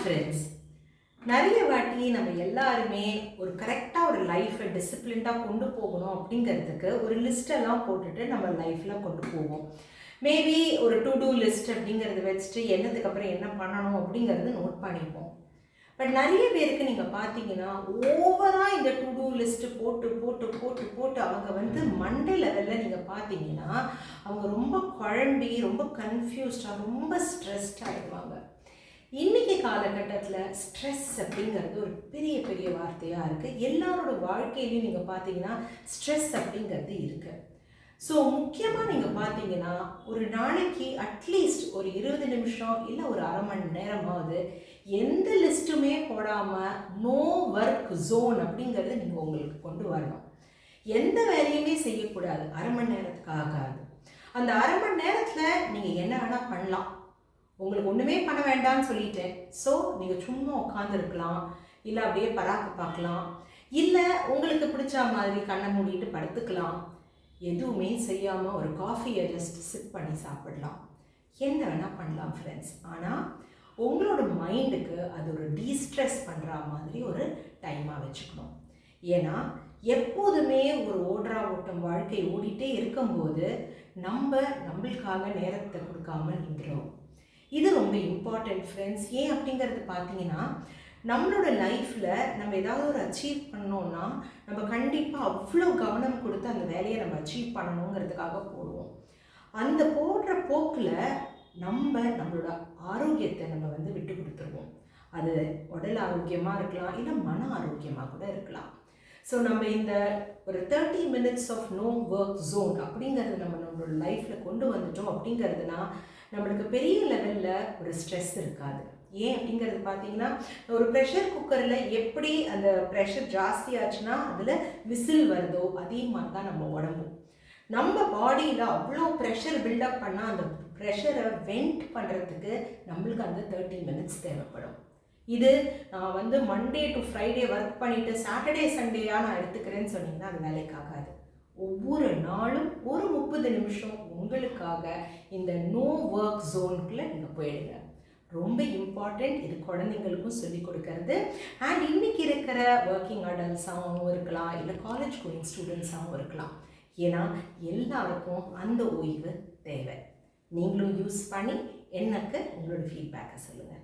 Friends, நிறைய வாட்டி நம்ம எல்லாருமே ஒரு கரெக்டாக ஒரு லைஃப்பை டிசிப்ளின்டாக கொண்டு போகணும் அப்படிங்கிறதுக்கு ஒரு லிஸ்டெல்லாம் போட்டுட்டு நம்ம லைஃப்பில் கொண்டு போவோம். மேபி ஒரு டு டூ லிஸ்ட் அப்படிங்கிறத வச்சுட்டு என்னதுக்கு அப்புறம் என்ன பண்ணணும் அப்படிங்கிறது நோட் பண்ணிப்போம். பட் நிறைய பேருக்கு நீங்கள் பார்த்தீங்கன்னா ஓவராக இந்த டு டூ லிஸ்ட்டு போட்டு போட்டு போட்டு போட்டு அவங்க மண்டே லெவலில் நீங்கள் பார்த்தீங்கன்னா அவங்க ரொம்ப குழம்பி ரொம்ப கன்ஃபியூஸ்டாக ரொம்ப ஸ்ட்ரெஸ்ட் ஆகிடுவாங்க. இன்றைக்கி காலகட்டத்தில் ஸ்ட்ரெஸ் அப்படிங்கிறது ஒரு பெரிய பெரிய வார்த்தையாக இருக்குது. எல்லாரோட வாழ்க்கையிலையும் நீங்கள் பார்த்தீங்கன்னா ஸ்ட்ரெஸ் அப்படிங்கிறது இருக்குது. ஸோ முக்கியமாக நீங்கள் பார்த்தீங்கன்னா ஒரு நாளைக்கு அட்லீஸ்ட் ஒரு 20 நிமிஷம் இல்லை ஒரு அரை மணி நேரமாவது எந்த லிஸ்ட்டுமே போடாமல் நோ ஒர்க் ஜோன் அப்படிங்கிறது நீங்கள் உங்களுக்கு கொண்டு வரணும். எந்த வேலையுமே செய்யக்கூடாது, அரை மணி நேரத்துக்கு ஆகாது. அந்த அரை மணி நேரத்தில் நீங்கள் என்ன வேணால் பண்ணலாம். உங்களுக்கு ஒன்றுமே பண்ண வேண்டாம்னு சொல்லிட்டேன். ஸோ நீங்கள் சும்மா உட்காந்துருக்கலாம், இல்லை அப்படியே பராக்கு பார்க்கலாம், இல்லை உங்களுக்கு பிடிச்ச மாதிரி கண்ணை மூடிட்டு படுத்துக்கலாம். எதுவுமே செய்யாமல் ஒரு காஃபியை ஜஸ்ட் சிப் பண்ணி சாப்பிடலாம். என்ன வேணால் பண்ணலாம் ஃப்ரெண்ட்ஸ். ஆனால் உங்களோட மைண்டுக்கு அது ஒரு டீஸ்ட்ரெஸ் பண்ணுற மாதிரி ஒரு டைமாக வச்சுக்கணும். ஏன்னா எப்போதுமே ஒரு ஓட்டம் வாழ்க்கை ஓடிட்டே இருக்கும்போது நம்மளுக்காக நேரத்தை கொடுக்காமல் இருந்துடும். இது ரொம்ப இம்பார்ட்டண்ட் ஃப்ரெண்ட்ஸ். ஏன் அப்படிங்கிறது பார்த்தீங்கன்னா நம்மளோட லைஃப்பில் நம்ம ஏதாவது ஒரு அச்சீவ் பண்ணோன்னா நம்ம கண்டிப்பாக அவ்வளோ கவனம் கொடுத்து அந்த வேலையை நம்ம அச்சீவ் பண்ணணுங்கிறதுக்காக போடுவோம். அந்த போடுற போக்கில் நம்மளோட ஆரோக்கியத்தை நம்ம விட்டு கொடுத்துருவோம். அது உடல் ஆரோக்கியமாக இருக்கலாம், இல்லை மன ஆரோக்கியமாக கூட இருக்கலாம். ஸோ நம்ம இந்த ஒரு 30 minutes of no work zone அப்படிங்கிறது நம்மளோட லைஃப்பில் கொண்டு வந்துட்டோம் அப்படிங்கிறதுனா நம்மளுக்கு பெரிய லெவலில் ஒரு ஸ்ட்ரெஸ் இருக்காது. ஏன் அப்படிங்கிறது பார்த்தீங்கன்னா ஒரு ப்ரெஷர் குக்கரில் எப்படி அந்த ப்ரெஷர் ஜாஸ்தியாச்சுன்னா அதில் விசில் வருதோ அதே மாதிரி தான் நம்ம உடம்பும். நம்ம பாடியில் அவ்வளோ ப்ரெஷர் பில்டப் பண்ணால் அந்த ப்ரெஷரை வெண்ட் பண்ணுறதுக்கு நம்மளுக்கு அந்த 30 minutes தேவைப்படும். இது நான் மண்டே டு ஃப்ரைடே ஒர்க் பண்ணிவிட்டு சாட்டர்டே சண்டேயாக நான் எடுத்துக்கிறேன்னு சொன்னீங்கன்னா அது வேலைக்காகாது. ஒவ்வொரு நாளும் ஒரு 30 நிமிஷம் உங்களுக்காக இந்த நோ ஒர்க் ஜோனுக்குள்ளே நீங்கள் போயிடுங்க. ரொம்ப இம்பார்ட்டண்ட். இது குழந்தைங்களுக்கும் சொல்லிக் கொடுக்கறது. அண்ட் இன்றைக்கி இருக்கிற ஒர்க்கிங் அடல்ட்ஸாகவும் இருக்கலாம், இல்லை காலேஜ் கோயிங் ஸ்டூடெண்ட்ஸாகவும் இருக்கலாம். ஏன்னா எல்லாருக்கும் அந்த ஓய்வு தேவை. நீங்களும் யூஸ் பண்ணி எனக்கு உங்களோட ஃபீட்பேக்கை சொல்லுங்கள்.